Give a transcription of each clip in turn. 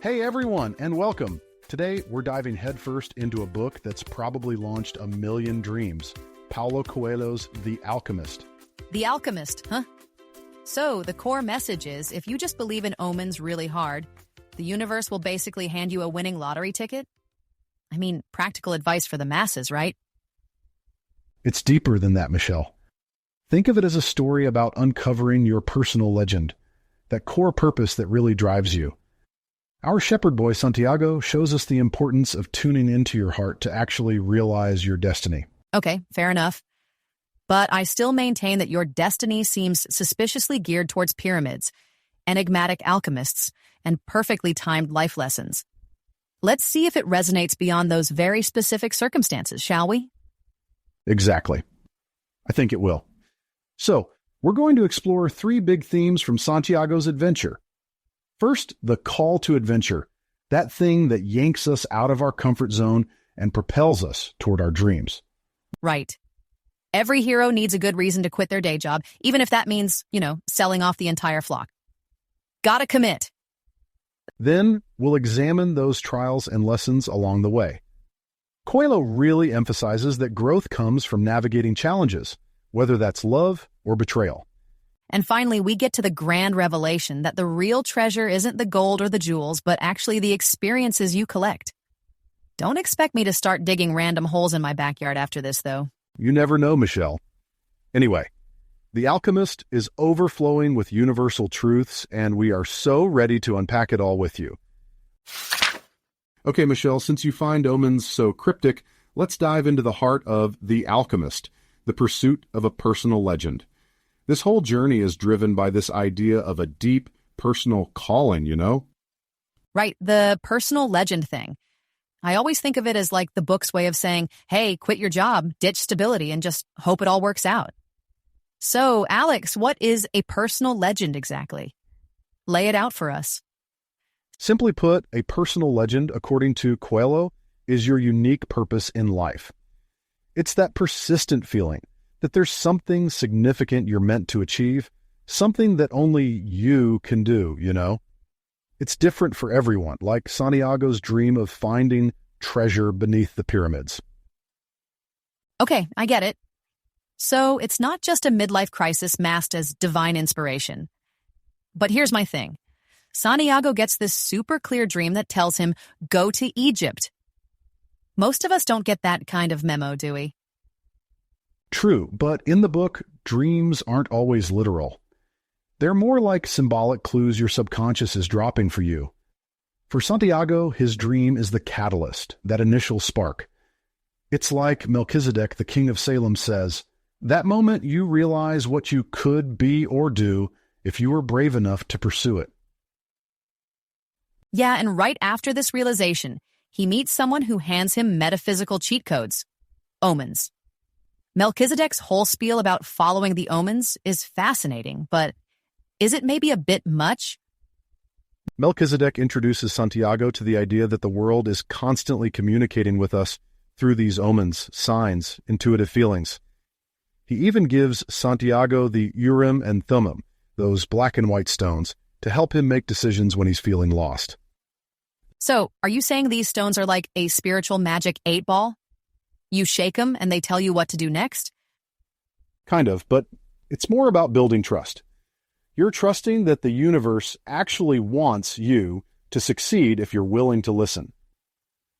Hey everyone, and welcome. Today, we're diving headfirst into a book that's probably launched a million dreams. Paulo Coelho's The Alchemist. The Alchemist, huh? So, the core message is, if you just believe in omens really hard, the universe will basically hand you a winning lottery ticket? I mean, practical advice for the masses, right? It's deeper than that, Michelle. Think of it as a story about uncovering your personal legend, that core purpose that really drives you. Our shepherd boy, Santiago, shows us the importance of tuning into your heart to actually realize your destiny. Okay, fair enough. But I still maintain that your destiny seems suspiciously geared towards pyramids, enigmatic alchemists, and perfectly timed life lessons. Let's see if it resonates beyond those very specific circumstances, shall we? Exactly. I think it will. So, we're going to explore three big themes from Santiago's adventure. First, the call to adventure, that thing that yanks us out of our comfort zone and propels us toward our dreams. Right. Every hero needs a good reason to quit their day job, even if that means, selling off the entire flock. Gotta commit. Then, we'll examine those trials and lessons along the way. Coelho really emphasizes that growth comes from navigating challenges, whether that's love or betrayal. And finally, we get to the grand revelation that the real treasure isn't the gold or the jewels, but actually the experiences you collect. Don't expect me to start digging random holes in my backyard after this, though. You never know, Michelle. Anyway, The Alchemist is overflowing with universal truths, and we are so ready to unpack it all with you. Okay, Michelle, since you find omens so cryptic, let's dive into the heart of The Alchemist, the pursuit of a personal legend. This whole journey is driven by this idea of a deep, personal calling, Right, the personal legend thing. I always think of it as like the book's way of saying, hey, quit your job, ditch stability, and just hope it all works out. So, Alex, what is a personal legend exactly? Lay it out for us. Simply put, a personal legend, according to Coelho, is your unique purpose in life. It's that persistent feeling that there's something significant you're meant to achieve, something that only you can do, It's different for everyone, like Santiago's dream of finding treasure beneath the pyramids. Okay, I get it. So it's not just a midlife crisis masked as divine inspiration. But here's my thing. Santiago gets this super clear dream that tells him, go to Egypt. Most of us don't get that kind of memo, do we? True, but in the book, dreams aren't always literal. They're more like symbolic clues your subconscious is dropping for you. For Santiago, his dream is the catalyst, that initial spark. It's like Melchizedek, the king of Salem, says, that moment you realize what you could be or do if you were brave enough to pursue it. Yeah, and right after this realization, he meets someone who hands him metaphysical cheat codes, omens. Melchizedek's whole spiel about following the omens is fascinating, but is it maybe a bit much? Melchizedek introduces Santiago to the idea that the world is constantly communicating with us through these omens, signs, intuitive feelings. He even gives Santiago the Urim and Thummim, those black and white stones, to help him make decisions when he's feeling lost. So, are you saying these stones are like a spiritual magic 8-ball? You shake them and they tell you what to do next? Kind of, but it's more about building trust. You're trusting that the universe actually wants you to succeed if you're willing to listen.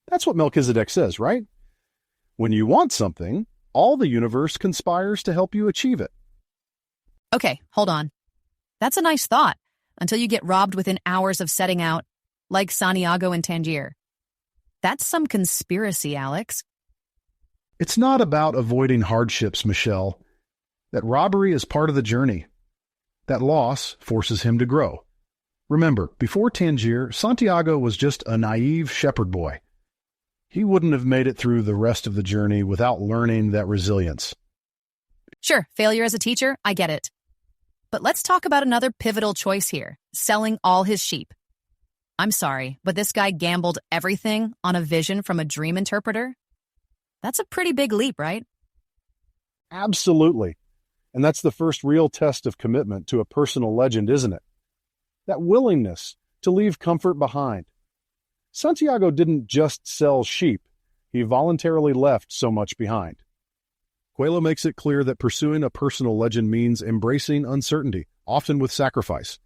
That's what Melchizedek says, right? When you want something, all the universe conspires to help you achieve it. Okay, hold on. That's a nice thought, until you get robbed within hours of setting out, like Santiago in Tangier. That's some conspiracy, Alex. It's not about avoiding hardships, Michelle. That robbery is part of the journey. That loss forces him to grow. Remember, before Tangier, Santiago was just a naive shepherd boy. He wouldn't have made it through the rest of the journey without learning that resilience. Sure, failure as a teacher, I get it. But let's talk about another pivotal choice here, selling all his sheep. I'm sorry, but this guy gambled everything on a vision from a dream interpreter? That's a pretty big leap, right? Absolutely. And that's the first real test of commitment to a personal legend, isn't it? That willingness to leave comfort behind, Santiago didn't just sell sheep, he voluntarily left so much behind. Coelho makes it clear that pursuing a personal legend means embracing uncertainty, often with sacrifice.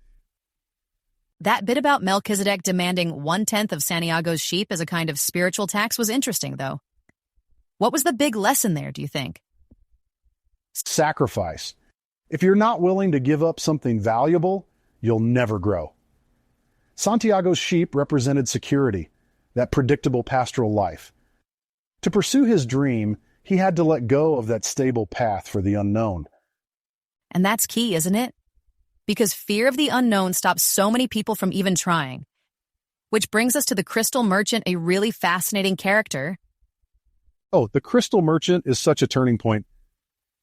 That bit about Melchizedek demanding 1/10 of Santiago's sheep as a kind of spiritual tax was interesting, though. What was the big lesson there, do you think? Sacrifice. If you're not willing to give up something valuable, you'll never grow. Santiago's sheep represented security, that predictable pastoral life. To pursue his dream, he had to let go of that stable path for the unknown. And that's key, isn't it? Because fear of the unknown stops so many people from even trying. Which brings us to the crystal merchant, a really fascinating character. Oh, the crystal merchant is such a turning point.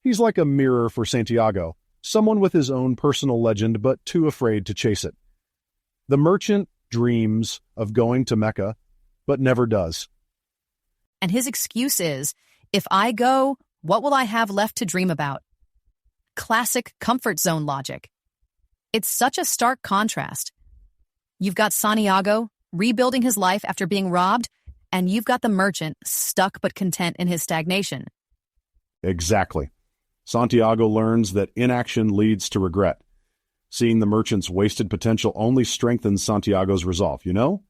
He's like a mirror for Santiago, someone with his own personal legend but too afraid to chase it. The merchant dreams of going to Mecca, but never does. And his excuse is, if I go, what will I have left to dream about? Classic comfort zone logic. It's such a stark contrast. You've got Santiago rebuilding his life after being robbed, and you've got the merchant stuck but content in his stagnation. Exactly. Santiago learns that inaction leads to regret. Seeing the merchant's wasted potential only strengthens Santiago's resolve, you know?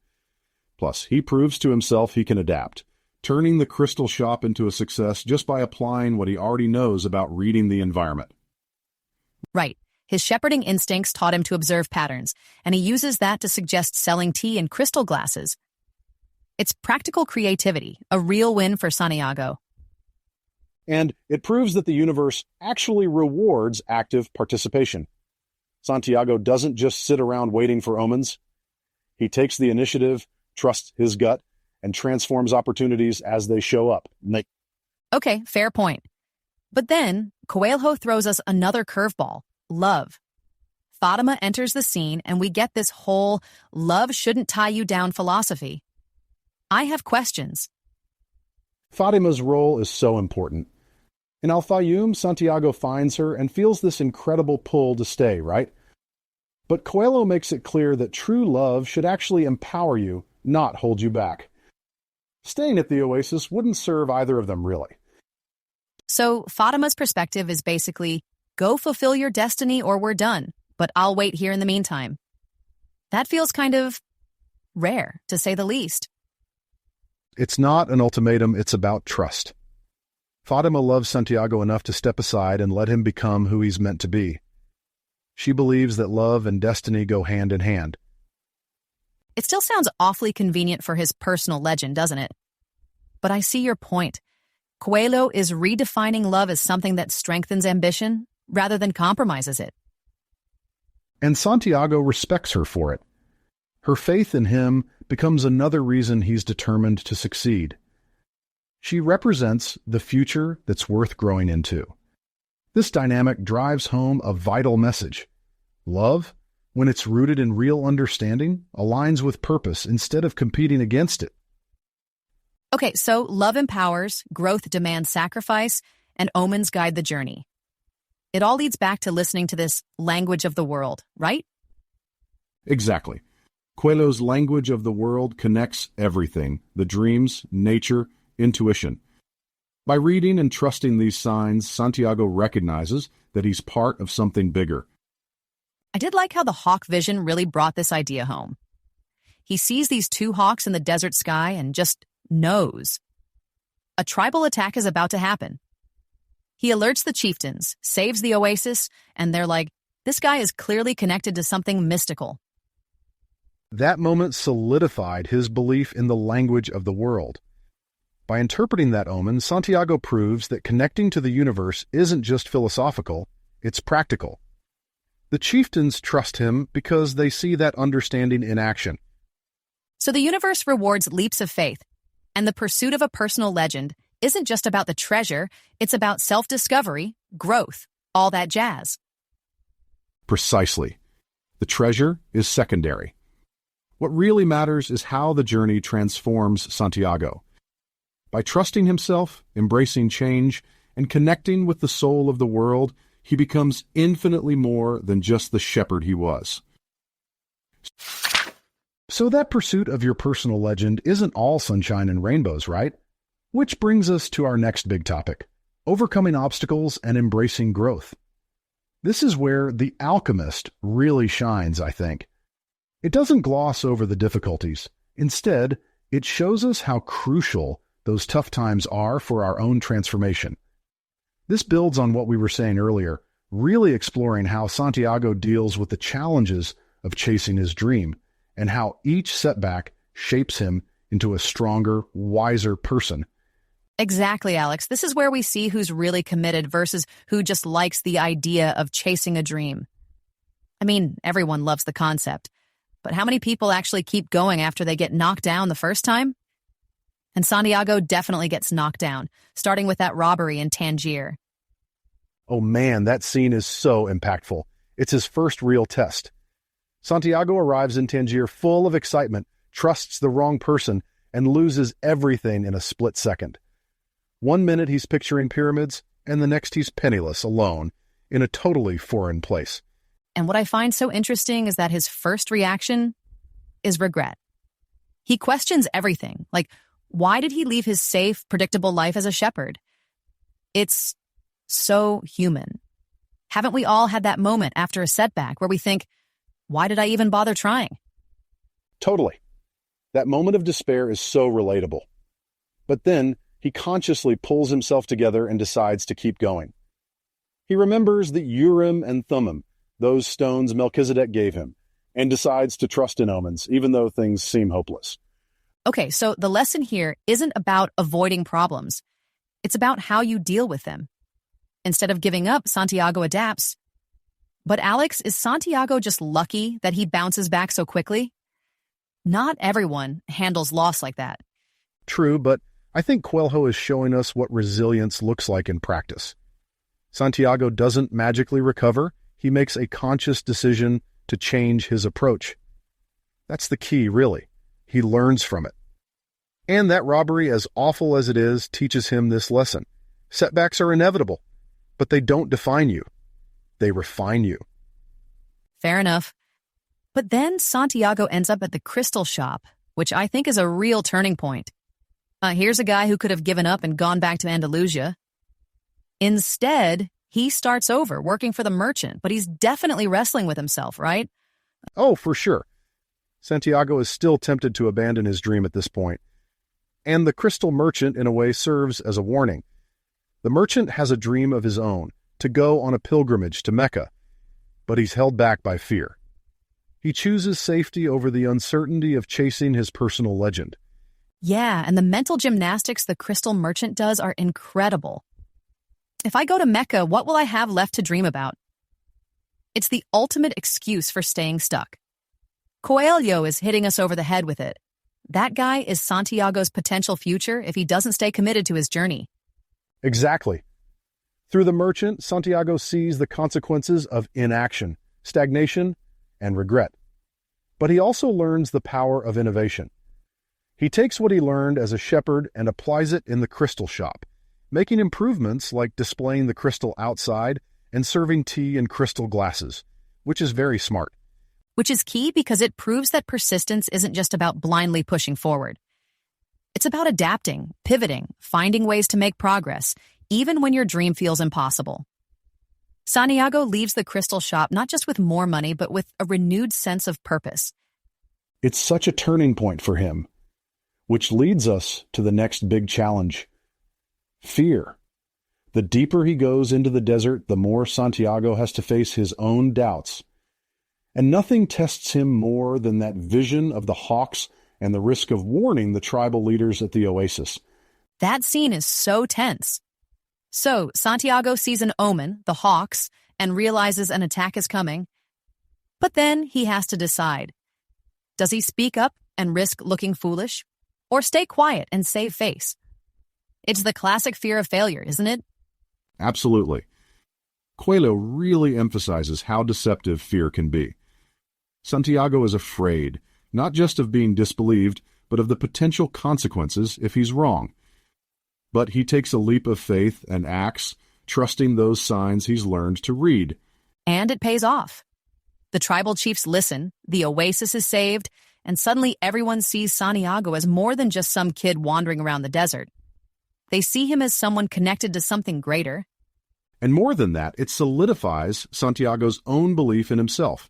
Plus, he proves to himself he can adapt, turning the crystal shop into a success just by applying what he already knows about reading the environment. Right. His shepherding instincts taught him to observe patterns, and he uses that to suggest selling tea in crystal glasses. It's practical creativity, a real win for Santiago. And it proves that the universe actually rewards active participation. Santiago doesn't just sit around waiting for omens. He takes the initiative, trusts his gut, and transforms opportunities as they show up. Okay, fair point. But then, Coelho throws us another curveball. Love. Fatima enters the scene, and we get this whole love shouldn't tie you down philosophy. I have questions. Fatima's role is so important. In Al-Fayoum, Santiago finds her and feels this incredible pull to stay, right? But Coelho makes it clear that true love should actually empower you, not hold you back. Staying at the oasis wouldn't serve either of them, really. So Fatima's perspective is basically, go fulfill your destiny or we're done, but I'll wait here in the meantime. That feels kind of rare, to say the least. It's not an ultimatum, it's about trust. Fatima loves Santiago enough to step aside and let him become who he's meant to be. She believes that love and destiny go hand in hand. It still sounds awfully convenient for his personal legend, doesn't it? But I see your point. Coelho is redefining love as something that strengthens ambition rather than compromises it. And Santiago respects her for it. Her faith in him becomes another reason he's determined to succeed. She represents the future that's worth growing into. This dynamic drives home a vital message. Love, when it's rooted in real understanding, aligns with purpose instead of competing against it. Okay, so love empowers, growth demands sacrifice, and omens guide the journey. It all leads back to listening to this language of the world, right? Exactly. Coelho's language of the world connects everything, the dreams, nature, intuition. By reading and trusting these signs, Santiago recognizes that he's part of something bigger. I did like how the hawk vision really brought this idea home. He sees these two hawks in the desert sky and just knows. A tribal attack is about to happen. He alerts the chieftains, saves the oasis, and they're like, this guy is clearly connected to something mystical. That moment solidified his belief in the language of the world. By interpreting that omen, Santiago proves that connecting to the universe isn't just philosophical, it's practical. The chieftains trust him because they see that understanding in action. So the universe rewards leaps of faith, and the pursuit of a personal legend isn't just about the treasure, it's about self-discovery, growth, all that jazz. Precisely. The treasure is secondary. What really matters is how the journey transforms Santiago. By trusting himself, embracing change, and connecting with the soul of the world, he becomes infinitely more than just the shepherd he was. So that pursuit of your personal legend isn't all sunshine and rainbows, right? Which brings us to our next big topic, overcoming obstacles and embracing growth. This is where The Alchemist really shines, I think. It doesn't gloss over the difficulties. Instead, it shows us how crucial those tough times are for our own transformation. This builds on what we were saying earlier, really exploring how Santiago deals with the challenges of chasing his dream and how each setback shapes him into a stronger, wiser person. Exactly, Alex. This is where we see who's really committed versus who just likes the idea of chasing a dream. I mean, everyone loves the concept, but how many people actually keep going after they get knocked down the first time? And Santiago definitely gets knocked down, starting with that robbery in Tangier. Oh man, that scene is so impactful. It's his first real test. Santiago arrives in Tangier full of excitement, trusts the wrong person, and loses everything in a split second. One minute he's picturing pyramids, and the next he's penniless, alone, in a totally foreign place. And what I find so interesting is that his first reaction is regret. He questions everything, like, why did he leave his safe, predictable life as a shepherd? It's so human. Haven't we all had that moment after a setback where we think, why did I even bother trying? Totally. That moment of despair is so relatable. But then, he consciously pulls himself together and decides to keep going. He remembers the Urim and Thummim, those stones Melchizedek gave him, and decides to trust in omens, even though things seem hopeless. Okay, so the lesson here isn't about avoiding problems. It's about how you deal with them. Instead of giving up, Santiago adapts. But Alex, is Santiago just lucky that he bounces back so quickly? Not everyone handles loss like that. True, but I think Coelho is showing us what resilience looks like in practice. Santiago doesn't magically recover. He makes a conscious decision to change his approach. That's the key, really. He learns from it. And that robbery, as awful as it is, teaches him this lesson. Setbacks are inevitable, but they don't define you. They refine you. Fair enough. But then Santiago ends up at the crystal shop, which I think is a real turning point. Here's a guy who could have given up and gone back to Andalusia. Instead, he starts over, working for the merchant, but he's definitely wrestling with himself, right? Oh, for sure. Santiago is still tempted to abandon his dream at this point. And the crystal merchant, in a way, serves as a warning. The merchant has a dream of his own, to go on a pilgrimage to Mecca, but he's held back by fear. He chooses safety over the uncertainty of chasing his personal legend. Yeah, and the mental gymnastics the crystal merchant does are incredible. If I go to Mecca, what will I have left to dream about? It's the ultimate excuse for staying stuck. Coelho is hitting us over the head with it. That guy is Santiago's potential future if he doesn't stay committed to his journey. Exactly. Through the merchant, Santiago sees the consequences of inaction, stagnation, and regret. But he also learns the power of innovation. He takes what he learned as a shepherd and applies it in the crystal shop, making improvements like displaying the crystal outside and serving tea in crystal glasses, which is very smart. Which is key because it proves that persistence isn't just about blindly pushing forward. It's about adapting, pivoting, finding ways to make progress, even when your dream feels impossible. Santiago leaves the crystal shop not just with more money, but with a renewed sense of purpose. It's such a turning point for him, which leads us to the next big challenge. Fear. The deeper he goes into the desert, the more Santiago has to face his own doubts. And nothing tests him more than that vision of the hawks and the risk of warning the tribal leaders at the oasis. That scene is so tense. So, Santiago sees an omen, the hawks, and realizes an attack is coming. But then he has to decide. Does he speak up and risk looking foolish? Or stay quiet and save face? It's the classic fear of failure, isn't it? Absolutely. Coelho really emphasizes how deceptive fear can be. Santiago is afraid, not just of being disbelieved, but of the potential consequences if he's wrong. But he takes a leap of faith and acts, trusting those signs he's learned to read. And it pays off. The tribal chiefs listen, the oasis is saved, and suddenly everyone sees Santiago as more than just some kid wandering around the desert. They see him as someone connected to something greater. And more than that, it solidifies Santiago's own belief in himself.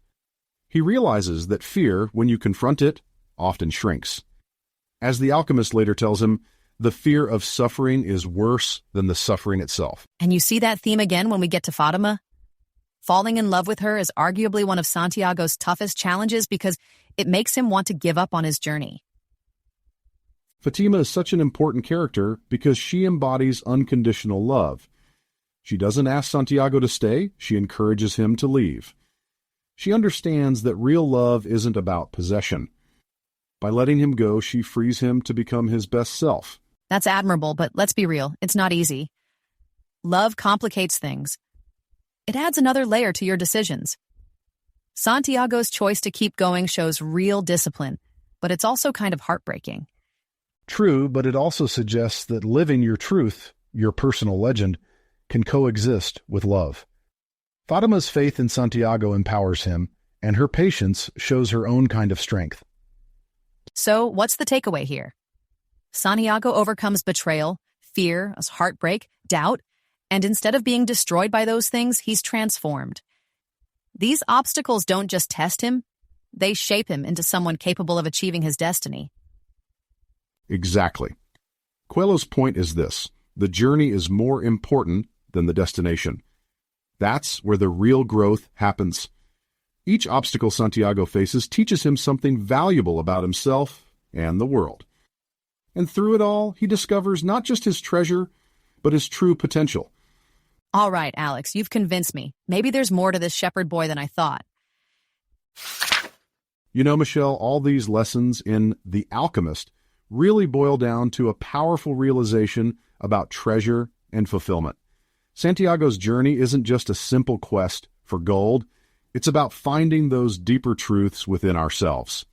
He realizes that fear, when you confront it, often shrinks. As the alchemist later tells him, the fear of suffering is worse than the suffering itself. And you see that theme again when we get to Fatima? Falling in love with her is arguably one of Santiago's toughest challenges because it makes him want to give up on his journey. Fatima is such an important character because she embodies unconditional love. She doesn't ask Santiago to stay, she encourages him to leave. She understands that real love isn't about possession. By letting him go, she frees him to become his best self. That's admirable, but let's be real, it's not easy. Love complicates things. It adds another layer to your decisions. Santiago's choice to keep going shows real discipline, but it's also kind of heartbreaking. True, but it also suggests that living your truth, your personal legend, can coexist with love. Fatima's faith in Santiago empowers him, and her patience shows her own kind of strength. So, what's the takeaway here? Santiago overcomes betrayal, fear, heartbreak, doubt, and instead of being destroyed by those things, he's transformed. These obstacles don't just test him, they shape him into someone capable of achieving his destiny. Exactly. Coelho's point is this: the journey is more important than the destination. That's where the real growth happens. Each obstacle Santiago faces teaches him something valuable about himself and the world. And through it all, he discovers not just his treasure, but his true potential. All right, Alex, you've convinced me. Maybe there's more to this shepherd boy than I thought. You know, Michelle, all these lessons in The Alchemist really boil down to a powerful realization about treasure and fulfillment. Santiago's journey isn't just a simple quest for gold. It's about finding those deeper truths within ourselves.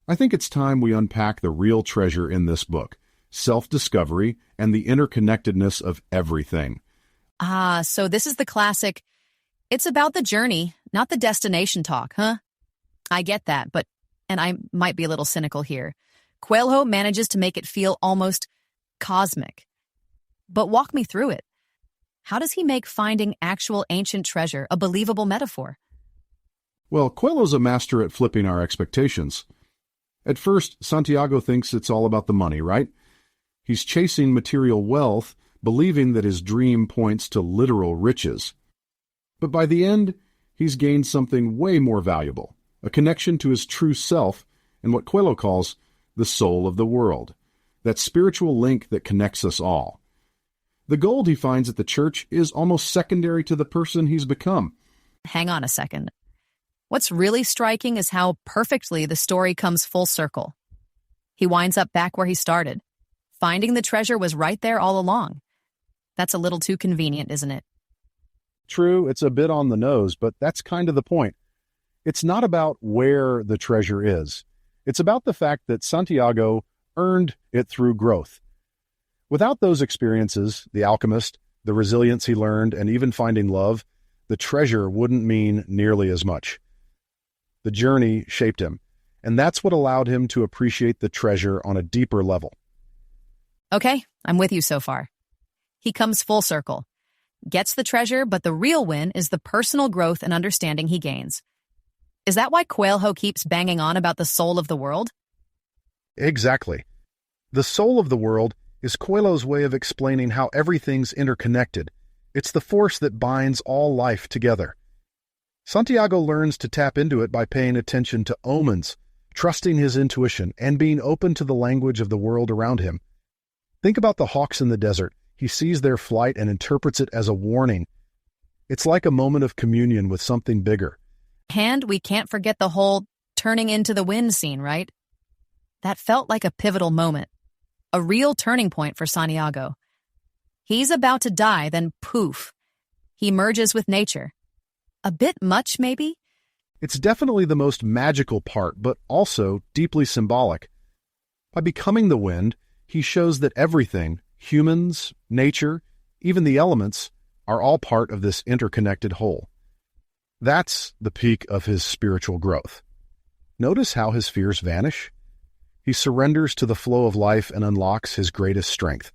I think it's time we unpack the real treasure in this book, self-discovery and the interconnectedness of everything. So this is the classic, it's about the journey, not the destination talk, huh? I get that, and I might be a little cynical here, Coelho manages to make it feel almost cosmic. But walk me through it. How does he make finding actual ancient treasure a believable metaphor? Well, Coelho's a master at flipping our expectations. At first, Santiago thinks it's all about the money, right? He's chasing material wealth, believing that his dream points to literal riches. But by the end, he's gained something way more valuable, a connection to his true self and what Coelho calls the soul of the world, that spiritual link that connects us all. The gold he finds at the church is almost secondary to the person he's become. Hang on a second. What's really striking is how perfectly the story comes full circle. He winds up back where he started. Finding the treasure was right there all along. That's a little too convenient, isn't it? True, it's a bit on the nose, but that's kind of the point. It's not about where the treasure is. It's about the fact that Santiago earned it through growth. Without those experiences, the alchemist, the resilience he learned, and even finding love, the treasure wouldn't mean nearly as much. The journey shaped him, and that's what allowed him to appreciate the treasure on a deeper level. Okay, I'm with you so far. He comes full circle. Gets the treasure, but the real win is the personal growth and understanding he gains. Is that why Coelho keeps banging on about the soul of the world? Exactly. The soul of the world is Coelho's way of explaining how everything's interconnected. It's the force that binds all life together. Santiago learns to tap into it by paying attention to omens, trusting his intuition, and being open to the language of the world around him. Think about the hawks in the desert. He sees their flight and interprets it as a warning. It's like a moment of communion with something bigger. And we can't forget the whole turning into the wind scene, right? That felt like a pivotal moment. A real turning point for Santiago. He's about to die, then poof, he merges with nature. A bit much, maybe? It's definitely the most magical part, but also deeply symbolic. By becoming the wind, he shows that everything, humans, nature, even the elements, are all part of this interconnected whole. That's the peak of his spiritual growth. Notice how his fears vanish? He surrenders to the flow of life and unlocks his greatest strength.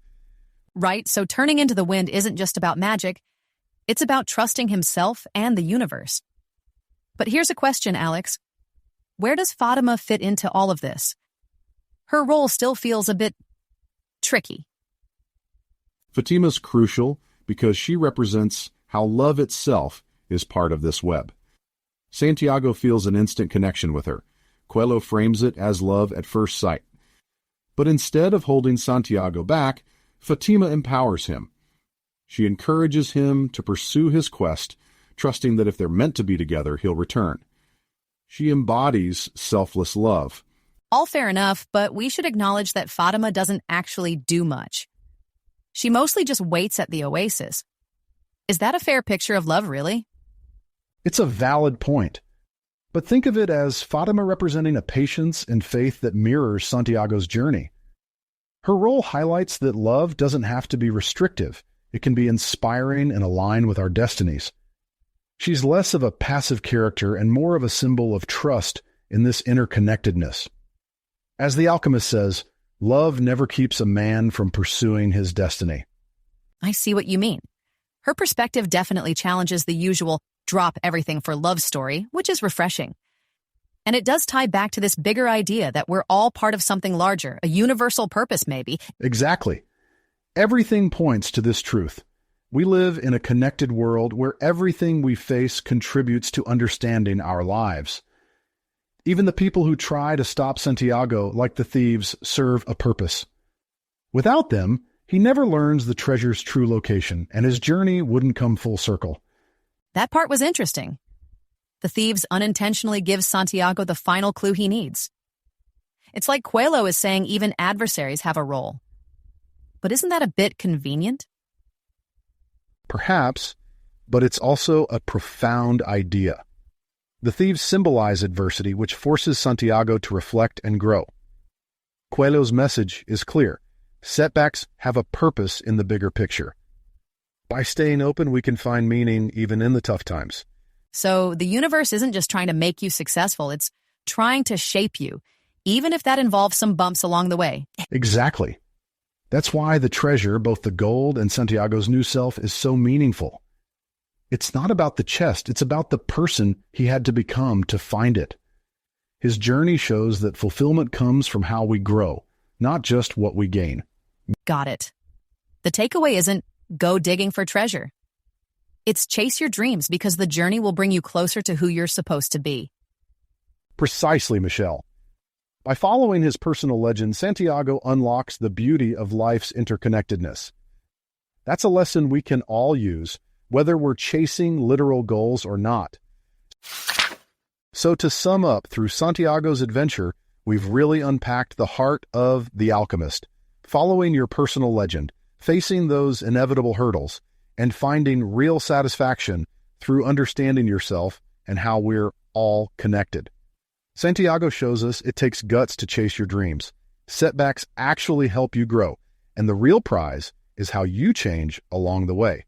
Right, so turning into the wind isn't just about magic. It's about trusting himself and the universe. But here's a question, Alex. Where does Fatima fit into all of this? Her role still feels a bit tricky. Fatima's crucial because she represents how love itself is part of this web. Santiago feels an instant connection with her. Coelho frames it as love at first sight. But instead of holding Santiago back, Fatima empowers him. She encourages him to pursue his quest, trusting that if they're meant to be together, he'll return. She embodies selfless love. All fair enough, but we should acknowledge that Fatima doesn't actually do much. She mostly just waits at the oasis. Is that a fair picture of love, really? It's a valid point. But think of it as Fatima representing a patience and faith that mirrors Santiago's journey. Her role highlights that love doesn't have to be restrictive. It can be inspiring and align with our destinies. She's less of a passive character and more of a symbol of trust in this interconnectedness. As the Alchemist says, love never keeps a man from pursuing his destiny. I see what you mean. Her perspective definitely challenges the usual drop everything for love story, which is refreshing. And it does tie back to this bigger idea that we're all part of something larger, a universal purpose maybe. Exactly. Everything points to this truth. We live in a connected world where everything we face contributes to understanding our lives. Even the people who try to stop Santiago, like the thieves, serve a purpose. Without them, he never learns the treasure's true location, and his journey wouldn't come full circle. That part was interesting. The thieves unintentionally give Santiago the final clue he needs. It's like Coelho is saying even adversaries have a role. But isn't that a bit convenient? Perhaps, but it's also a profound idea. The thieves symbolize adversity, which forces Santiago to reflect and grow. Coelho's message is clear. Setbacks have a purpose in the bigger picture. By staying open, we can find meaning even in the tough times. So the universe isn't just trying to make you successful, it's trying to shape you, even if that involves some bumps along the way. Exactly. That's why the treasure, both the gold and Santiago's new self, is so meaningful. It's not about the chest, it's about the person he had to become to find it. His journey shows that fulfillment comes from how we grow, not just what we gain. Got it. The takeaway isn't go digging for treasure. It's chase your dreams because the journey will bring you closer to who you're supposed to be. Precisely, Michelle. By following his personal legend, Santiago unlocks the beauty of life's interconnectedness. That's a lesson we can all use, whether we're chasing literal goals or not. So to sum up, through Santiago's adventure, we've really unpacked the heart of the Alchemist, following your personal legend, facing those inevitable hurdles, and finding real satisfaction through understanding yourself and how we're all connected. Santiago shows us it takes guts to chase your dreams. Setbacks actually help you grow, and the real prize is how you change along the way.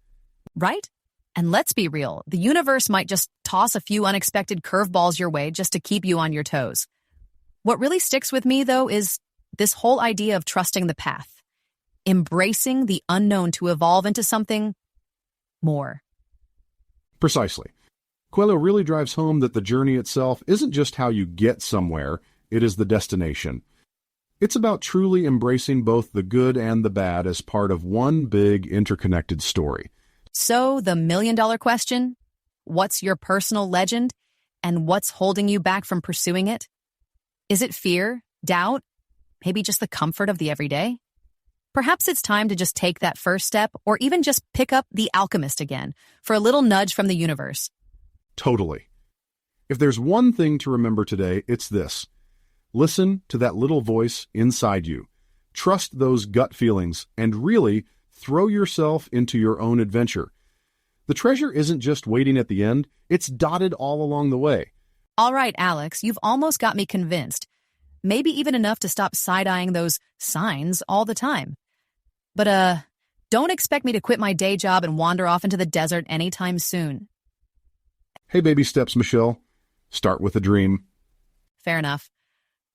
Right? And let's be real, the universe might just toss a few unexpected curveballs your way just to keep you on your toes. What really sticks with me, though, is this whole idea of trusting the path, embracing the unknown to evolve into something more. Precisely. Coelho really drives home that the journey itself isn't just how you get somewhere, it is the destination. It's about truly embracing both the good and the bad as part of one big interconnected story. So, the million-dollar question, what's your personal legend, and what's holding you back from pursuing it? Is it fear, doubt, maybe just the comfort of the everyday? Perhaps it's time to just take that first step, or even just pick up The Alchemist again for a little nudge from the universe. Totally. If there's one thing to remember today, it's this. Listen to that little voice inside you. Trust those gut feelings, and really throw yourself into your own adventure. The treasure isn't just waiting at the end, it's dotted all along the way. All right, Alex, you've almost got me convinced. Maybe even enough to stop side-eyeing those signs all the time. But, don't expect me to quit my day job and wander off into the desert anytime soon. Hey, baby steps, Michelle. Start with a dream. fair enough.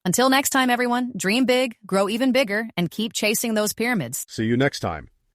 Until next time, everyone, dream big, grow even bigger, and keep chasing those pyramids. See you next time.